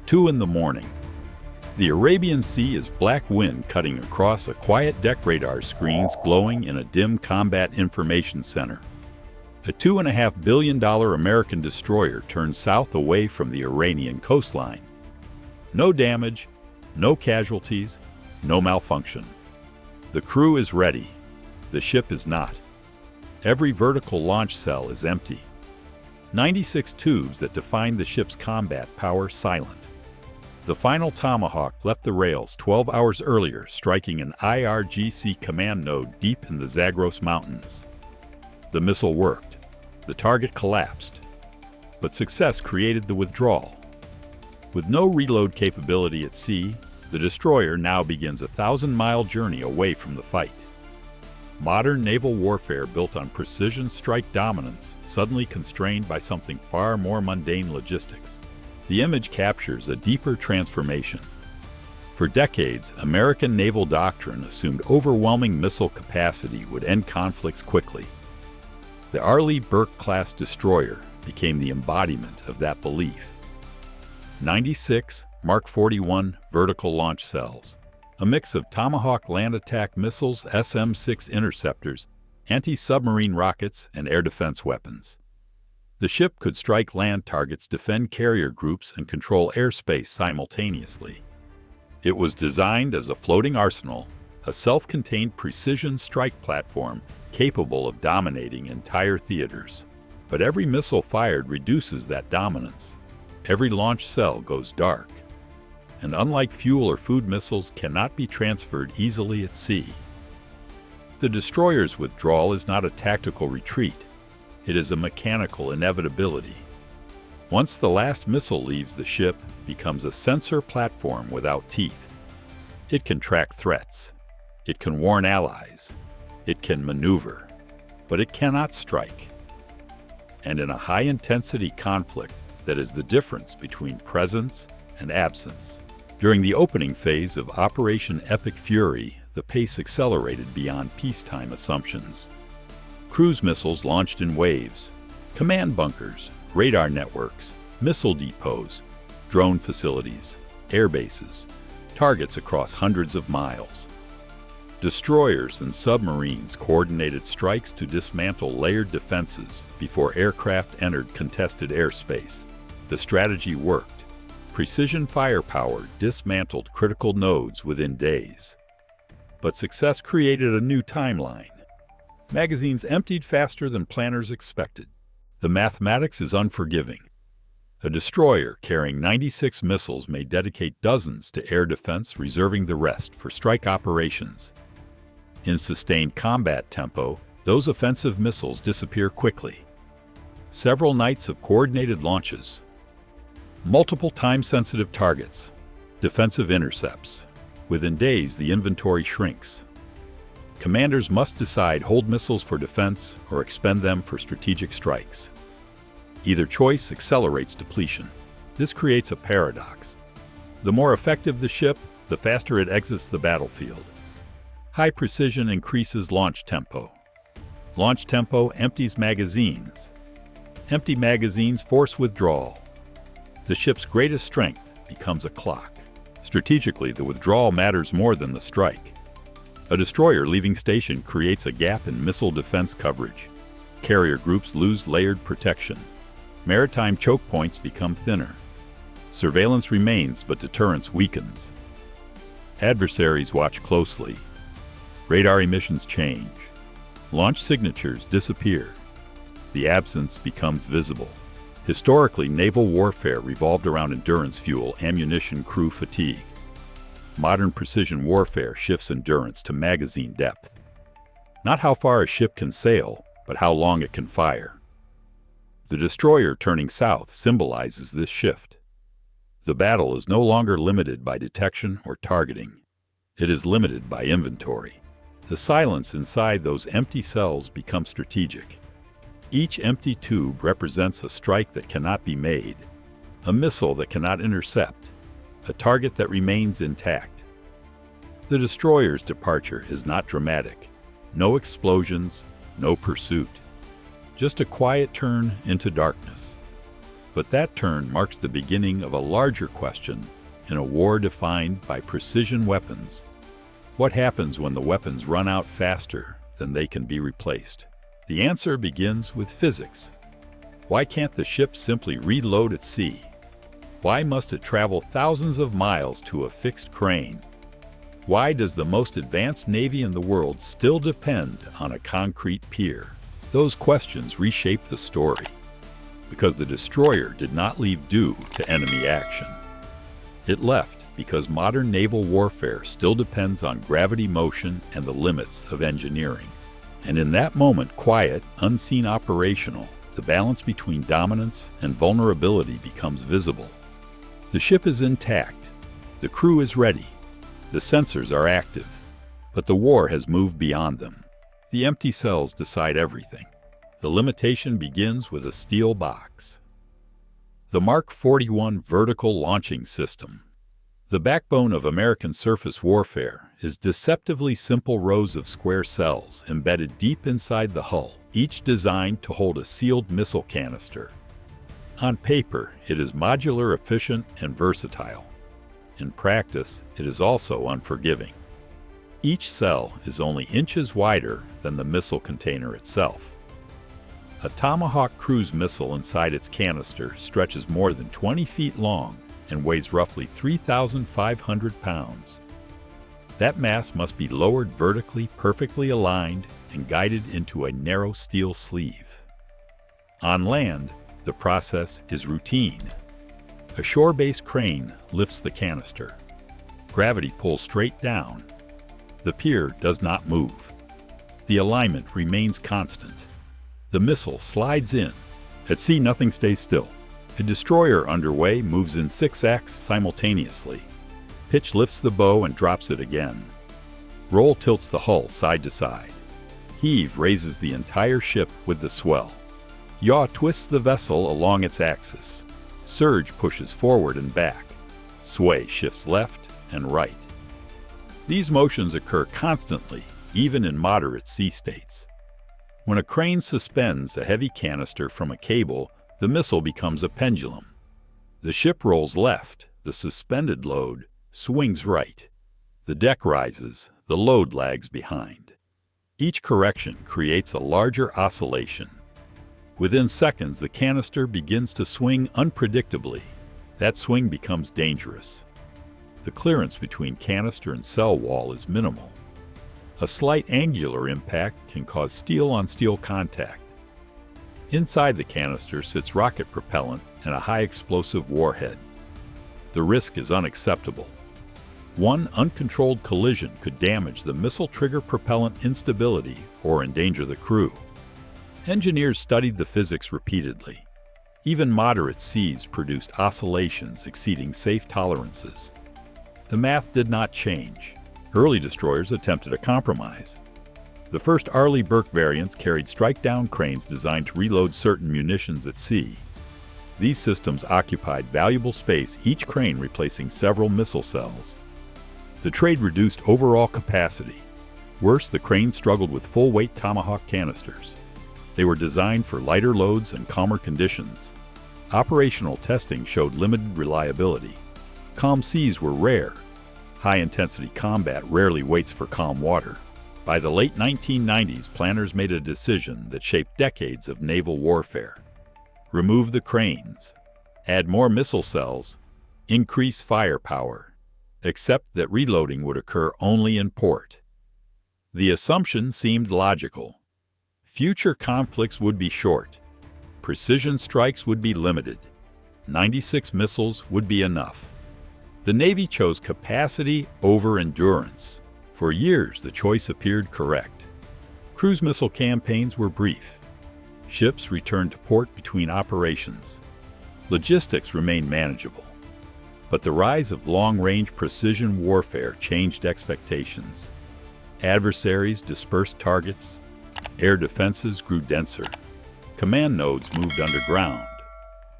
2 in the morning. The Arabian Sea is black wind cutting across a quiet deck radar screens glowing in a dim combat information center. A $2.5 billion American destroyer turns south away from the Iranian coastline. No damage, no casualties, no malfunction. The crew is ready. The ship is not. Every vertical launch cell is empty. 96 tubes that define the ship's combat power silent. The final Tomahawk left the rails 12 hours earlier, striking an IRGC command node deep in the Zagros Mountains. The missile worked. The target collapsed. But success created the withdrawal. With no reload capability at sea, the destroyer now begins a 1,000-mile journey away from the fight. Modern naval warfare built on precision strike dominance, suddenly constrained by something far more mundane: logistics. The image captures a deeper transformation. For decades, American naval doctrine assumed overwhelming missile capacity would end conflicts quickly. The Arleigh Burke-class destroyer became the embodiment of that belief. 96 Mark 41 vertical launch cells, a mix of Tomahawk land attack missiles, SM-6 interceptors, anti-submarine rockets, and air defense weapons. The ship could strike land targets, defend carrier groups, and control airspace simultaneously. It was designed as a floating arsenal, a self-contained precision strike platform capable of dominating entire theaters. But every missile fired reduces that dominance. Every launch cell goes dark. And unlike fuel or food missiles, cannot be transferred easily at sea. The destroyer's withdrawal is not a tactical retreat. It is a mechanical inevitability. Once the last missile leaves the ship, it becomes a sensor platform without teeth. It can track threats. It can warn allies. It can maneuver. But it cannot strike. And in a high-intensity conflict, that is the difference between presence and absence. During the opening phase of Operation Epic Fury, the pace accelerated beyond peacetime assumptions. Cruise missiles launched in waves, command bunkers, radar networks, missile depots, drone facilities, air bases, targets across hundreds of miles. Destroyers and submarines coordinated strikes to dismantle layered defenses before aircraft entered contested airspace. The strategy worked. Precision firepower dismantled critical nodes within days. But success created a new timeline. Magazines emptied faster than planners expected. The mathematics is unforgiving. A destroyer carrying 96 missiles may dedicate dozens to air defense, reserving the rest for strike operations. In sustained combat tempo, those offensive missiles disappear quickly. Several nights of coordinated launches. Multiple time-sensitive targets. Defensive intercepts. Within days, the inventory shrinks. Commanders must decide: hold missiles for defense or expend them for strategic strikes. Either choice accelerates depletion. This creates a paradox. The more effective the ship, the faster it exits the battlefield. High precision increases launch tempo. Launch tempo empties magazines. Empty magazines force withdrawal. The ship's greatest strength becomes a clock. Strategically, the withdrawal matters more than the strike. A destroyer leaving station creates a gap in missile defense coverage. Carrier groups lose layered protection. Maritime choke points become thinner. Surveillance remains, but deterrence weakens. Adversaries watch closely. Radar emissions change. Launch signatures disappear. The absence becomes visible. Historically, naval warfare revolved around endurance fuel, ammunition, crew fatigue. Modern precision warfare shifts endurance to magazine depth. Not how far a ship can sail, but how long it can fire. The destroyer turning south symbolizes this shift. The battle is no longer limited by detection or targeting. It is limited by inventory. The silence inside those empty cells becomes strategic. Each empty tube represents a strike that cannot be made, a missile that cannot intercept, a target that remains intact. The destroyer's departure is not dramatic. No explosions, no pursuit. Just a quiet turn into darkness. But that turn marks the beginning of a larger question in a war defined by precision weapons. What happens when the weapons run out faster than they can be replaced? The answer begins with physics. Why can't the ship simply reload at sea? Why must it travel thousands of miles to a fixed crane? Why does the most advanced Navy in the world still depend on a concrete pier? Those questions reshape the story, because the destroyer did not leave due to enemy action. It left because modern naval warfare still depends on gravity motion and the limits of engineering. And in that moment, quiet, unseen operational, the balance between dominance and vulnerability becomes visible. The ship is intact, the crew is ready, the sensors are active, but the war has moved beyond them. The empty cells decide everything. The limitation begins with a steel box. The Mark 41 Vertical Launching System. The backbone of American surface warfare is deceptively simple rows of square cells embedded deep inside the hull, each designed to hold a sealed missile canister. On paper, it is modular, efficient, and versatile. In practice, it is also unforgiving. Each cell is only inches wider than the missile container itself. A Tomahawk cruise missile inside its canister stretches more than 20 feet long and weighs roughly 3,500 pounds. That mass must be lowered vertically, perfectly aligned, and guided into a narrow steel sleeve. On land, the process is routine. A shore-based crane lifts the canister. Gravity pulls straight down. The pier does not move. The alignment remains constant. The missile slides in. At sea, nothing stays still. A destroyer underway moves in 6 acts simultaneously. Pitch lifts the bow and drops it again. Roll tilts the hull side to side. Heave raises the entire ship with the swell. Yaw twists the vessel along its axis. Surge pushes forward and back. Sway shifts left and right. These motions occur constantly, even in moderate sea states. When a crane suspends a heavy canister from a cable, the missile becomes a pendulum. The ship rolls left, the suspended load swings right. The deck rises, the load lags behind. Each correction creates a larger oscillation. Within seconds, the canister begins to swing unpredictably. That swing becomes dangerous. The clearance between canister and cell wall is minimal. A slight angular impact can cause steel-on-steel contact. Inside the canister sits rocket propellant and a high-explosive warhead. The risk is unacceptable. One uncontrolled collision could damage the missile trigger propellant instability or endanger the crew. Engineers studied the physics repeatedly. Even moderate seas produced oscillations exceeding safe tolerances. The math did not change. Early destroyers attempted a compromise. The first Arleigh Burke variants carried strike-down cranes designed to reload certain munitions at sea. These systems occupied valuable space, each crane replacing several missile cells. The trade reduced overall capacity. Worse, the cranes struggled with full-weight Tomahawk canisters. They were designed for lighter loads and calmer conditions. Operational testing showed limited reliability. Calm seas were rare. High-intensity combat rarely waits for calm water. By the late 1990s, planners made a decision that shaped decades of naval warfare. Remove the cranes. Add more missile cells. Increase firepower. Except that reloading would occur only in port. The assumption seemed logical. Future conflicts would be short. Precision strikes would be limited. 96 missiles would be enough. The Navy chose capacity over endurance. For years, the choice appeared correct. Cruise missile campaigns were brief. Ships returned to port between operations. Logistics remained manageable. But the rise of long-range precision warfare changed expectations. Adversaries dispersed targets. Air defenses grew denser. Command nodes moved underground.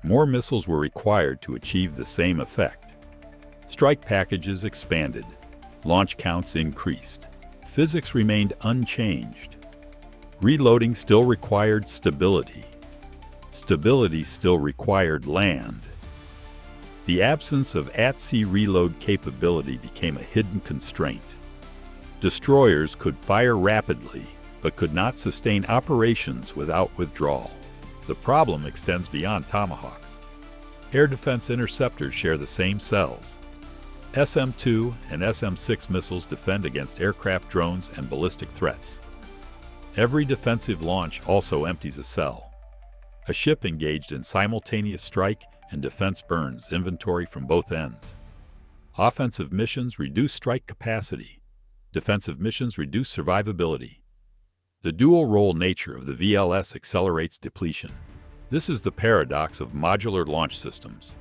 More missiles were required to achieve the same effect. Strike packages expanded. Launch counts increased. Physics remained unchanged. Reloading still required stability. stability still required land. The absence of at-sea reload capability became a hidden constraint. Destroyers could fire rapidly, but could not sustain operations without withdrawal. The problem extends beyond Tomahawks. Air defense interceptors share the same cells. SM-2 and SM-6 missiles defend against aircraft drones and ballistic threats. Every defensive launch also empties a cell. A ship engaged in simultaneous strike and defense burns inventory from both ends. Offensive missions reduce strike capacity. Defensive missions reduce survivability. The dual-role nature of the VLS accelerates depletion. This is the paradox of modular launch systems.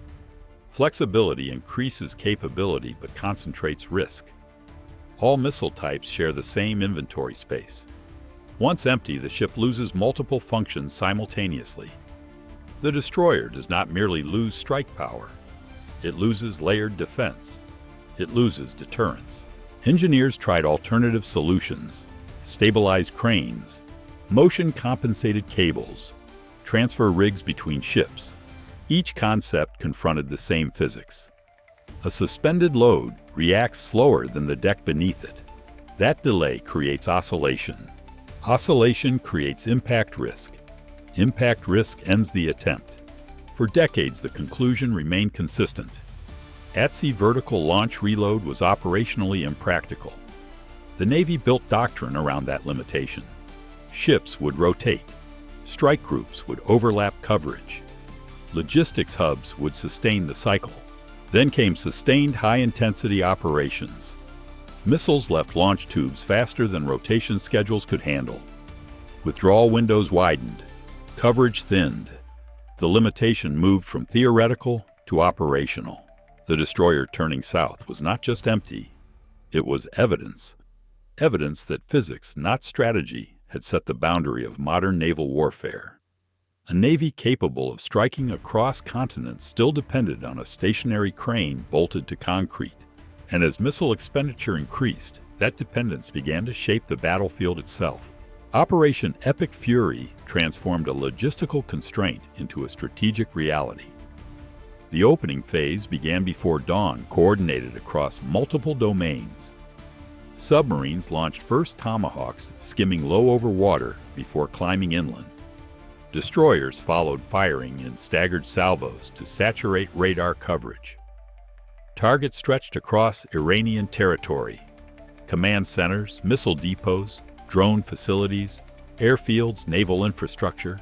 Flexibility increases capability but concentrates risk. All missile types share the same inventory space. Once empty, the ship loses multiple functions simultaneously. The destroyer does not merely lose strike power. It loses layered defense. It loses deterrence. Engineers tried alternative solutions: stabilized cranes, motion-compensated cables, transfer rigs between ships. Each concept confronted the same physics. A suspended load reacts slower than the deck beneath it. That delay creates oscillation. Oscillation creates impact risk. Impact risk ends the attempt. For decades, the conclusion remained consistent. At-sea vertical launch reload was operationally impractical. The Navy built doctrine around that limitation. Ships would rotate. Strike groups would overlap coverage. Logistics hubs would sustain the cycle. Then came sustained high-intensity operations. Missiles left launch tubes faster than rotation schedules could handle. Withdrawal windows widened. Coverage thinned. The limitation moved from theoretical to operational. The destroyer turning south was not just empty. It was evidence. Evidence that physics, not strategy, had set the boundary of modern naval warfare. A navy capable of striking across continents still depended on a stationary crane bolted to concrete. And as missile expenditure increased, that dependence began to shape the battlefield itself. Operation Epic Fury transformed a logistical constraint into a strategic reality. The opening phase began before dawn, coordinated across multiple domains. Submarines launched first Tomahawks, skimming low over water before climbing inland. Destroyers followed, firing in staggered salvos to saturate radar coverage. Targets stretched across Iranian territory. Command centers, missile depots, drone facilities, airfields, naval infrastructure.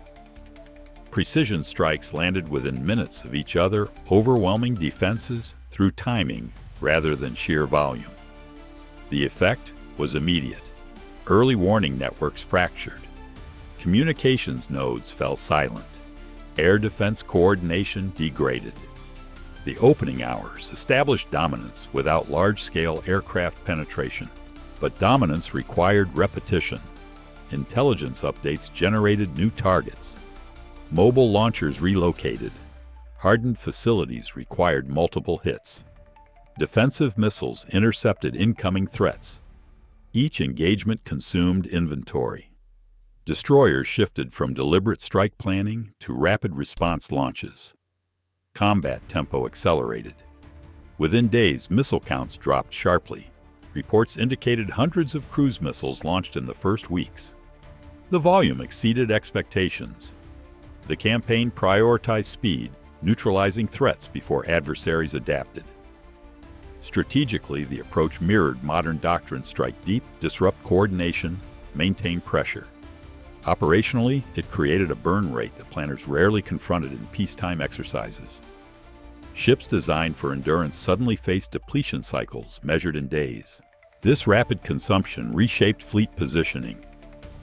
Precision strikes landed within minutes of each other, overwhelming defenses through timing rather than sheer volume. The effect was immediate. Early warning networks fractured. Communications nodes fell silent. Air defense coordination degraded. The opening hours established dominance without large-scale aircraft penetration. But dominance required repetition. Intelligence updates generated new targets. Mobile launchers relocated. Hardened facilities required multiple hits. Defensive missiles intercepted incoming threats. Each engagement consumed inventory. Destroyers shifted from deliberate strike planning to rapid response launches. Combat tempo accelerated. Within days, missile counts dropped sharply. Reports indicated hundreds of cruise missiles launched in the first weeks. The volume exceeded expectations. The campaign prioritized speed, neutralizing threats before adversaries adapted. Strategically, the approach mirrored modern doctrine: strike deep, disrupt coordination, maintain pressure. Operationally, it created a burn rate that planners rarely confronted in peacetime exercises. Ships designed for endurance suddenly faced depletion cycles measured in days. This rapid consumption reshaped fleet positioning.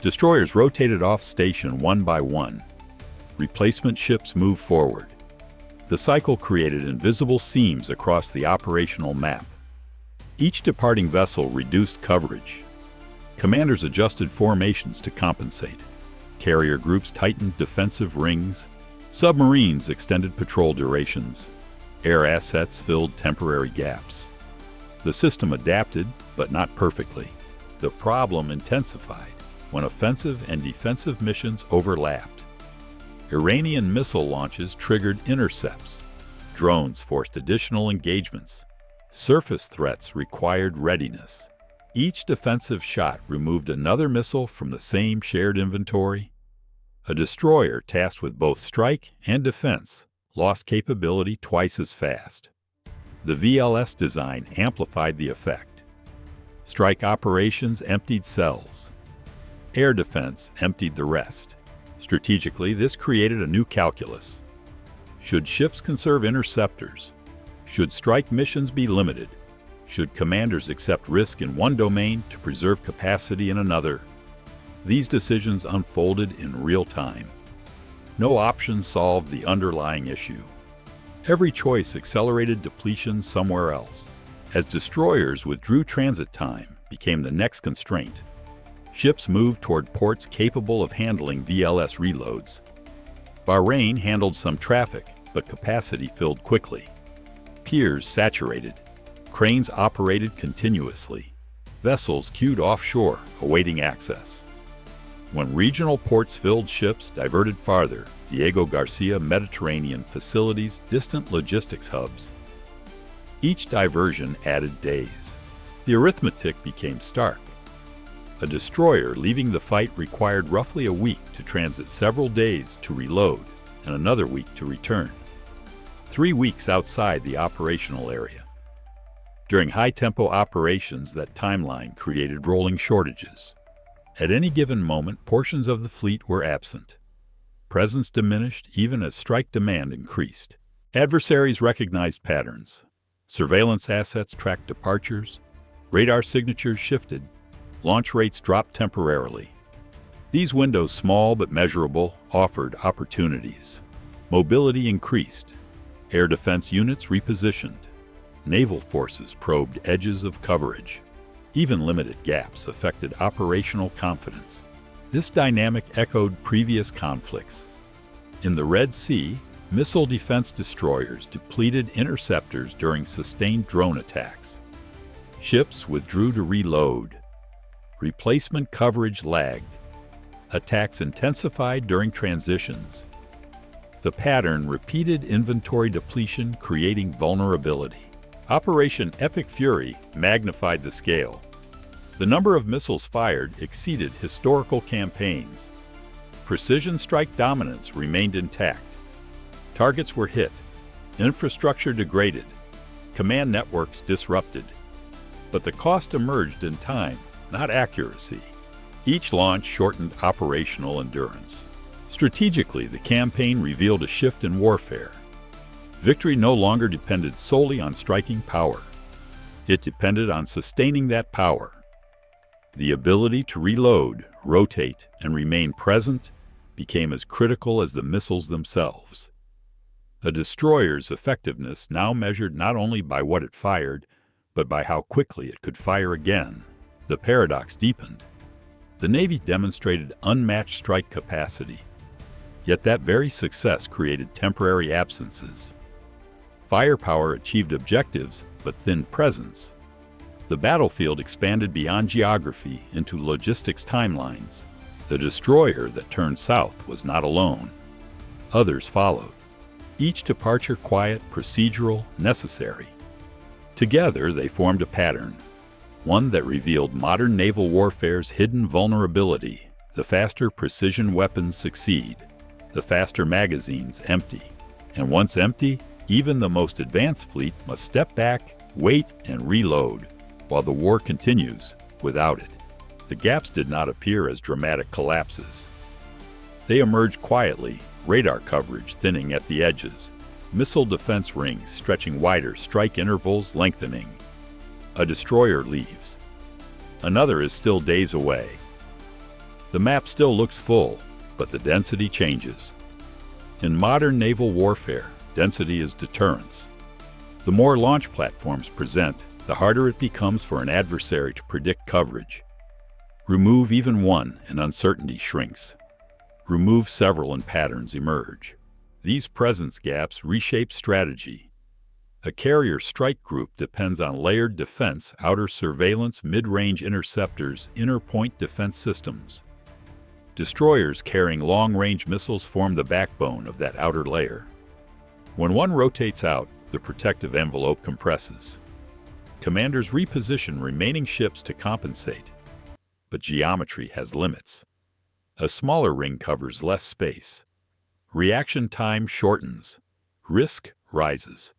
Destroyers rotated off station one by one. Replacement ships moved forward. The cycle created invisible seams across the operational map. Each departing vessel reduced coverage. Commanders adjusted formations to compensate. Carrier groups tightened defensive rings. Submarines extended patrol durations. Air assets filled temporary gaps. The system adapted, but not perfectly. The problem intensified when offensive and defensive missions overlapped. Iranian missile launches triggered intercepts. Drones forced additional engagements. Surface threats required readiness. Each defensive shot removed another missile from the same shared inventory. A destroyer tasked with both strike and defense lost capability twice as fast. The VLS design amplified the effect. Strike operations emptied cells. Air defense emptied the rest. Strategically, this created a new calculus. Should ships conserve interceptors? Should strike missions be limited? Should commanders accept risk in one domain to preserve capacity in another? These decisions unfolded in real time. No option solved the underlying issue. Every choice accelerated depletion somewhere else. As destroyers withdrew, transit time became the next constraint. Ships moved toward ports capable of handling VLS reloads. Bahrain handled some traffic, but capacity filled quickly. Piers saturated. Cranes operated continuously. Vessels queued offshore, awaiting access. When regional ports filled, ships diverted farther. Diego Garcia Mediterranean facilities, distant logistics hubs. Each diversion added days. The arithmetic became stark. A destroyer leaving the fight required roughly a week to transit, several days to reload, and another week to return. 3 weeks outside the operational area. During high-tempo operations, that timeline created rolling shortages. At any given moment, portions of the fleet were absent. Presence diminished even as strike demand increased. Adversaries recognized patterns. Surveillance assets tracked departures. Radar signatures shifted. Launch rates dropped temporarily. These windows, small but measurable, offered opportunities. Mobility increased. Air defense units repositioned. Naval forces probed edges of coverage. Even limited gaps affected operational confidence. This dynamic echoed previous conflicts. In the Red Sea, missile defense destroyers depleted interceptors during sustained drone attacks. Ships withdrew to reload. Replacement coverage lagged. Attacks intensified during transitions. The pattern repeated inventory depletion, creating vulnerability. Operation Epic Fury magnified the scale. The number of missiles fired exceeded historical campaigns. Precision strike dominance remained intact. Targets were hit, infrastructure degraded, command networks disrupted. But the cost emerged in time, not accuracy. Each launch shortened operational endurance. Strategically, the campaign revealed a shift in warfare. Victory no longer depended solely on striking power. It depended on sustaining that power. The ability to reload, rotate, and remain present became as critical as the missiles themselves. A destroyer's effectiveness now measured not only by what it fired, but by how quickly it could fire again. The paradox deepened. The Navy demonstrated unmatched strike capacity. Yet that very success created temporary absences. Firepower achieved objectives, but thinned presence. The battlefield expanded beyond geography into logistics timelines. The destroyer that turned south was not alone. Others followed. Each departure quiet, procedural, necessary. Together they formed a pattern, one that revealed modern naval warfare's hidden vulnerability. The faster precision weapons succeed, the faster magazines empty. And once empty, even the most advanced fleet must step back, wait, and reload, while the war continues without it. The gaps did not appear as dramatic collapses. They emerged quietly, radar coverage thinning at the edges, missile defense rings stretching wider, strike intervals lengthening. A destroyer leaves. Another is still days away. The map still looks full, but the density changes. In modern naval warfare, density is deterrence. The more launch platforms present, the harder it becomes for an adversary to predict coverage. Remove even one and uncertainty shrinks. Remove several and patterns emerge. These presence gaps reshape strategy. A carrier strike group depends on layered defense, outer surveillance, mid-range interceptors, inner point defense systems. Destroyers carrying long-range missiles form the backbone of that outer layer. When one rotates out, the protective envelope compresses. Commanders reposition remaining ships to compensate. But geometry has limits. A smaller ring covers less space. Reaction time shortens. Risk rises.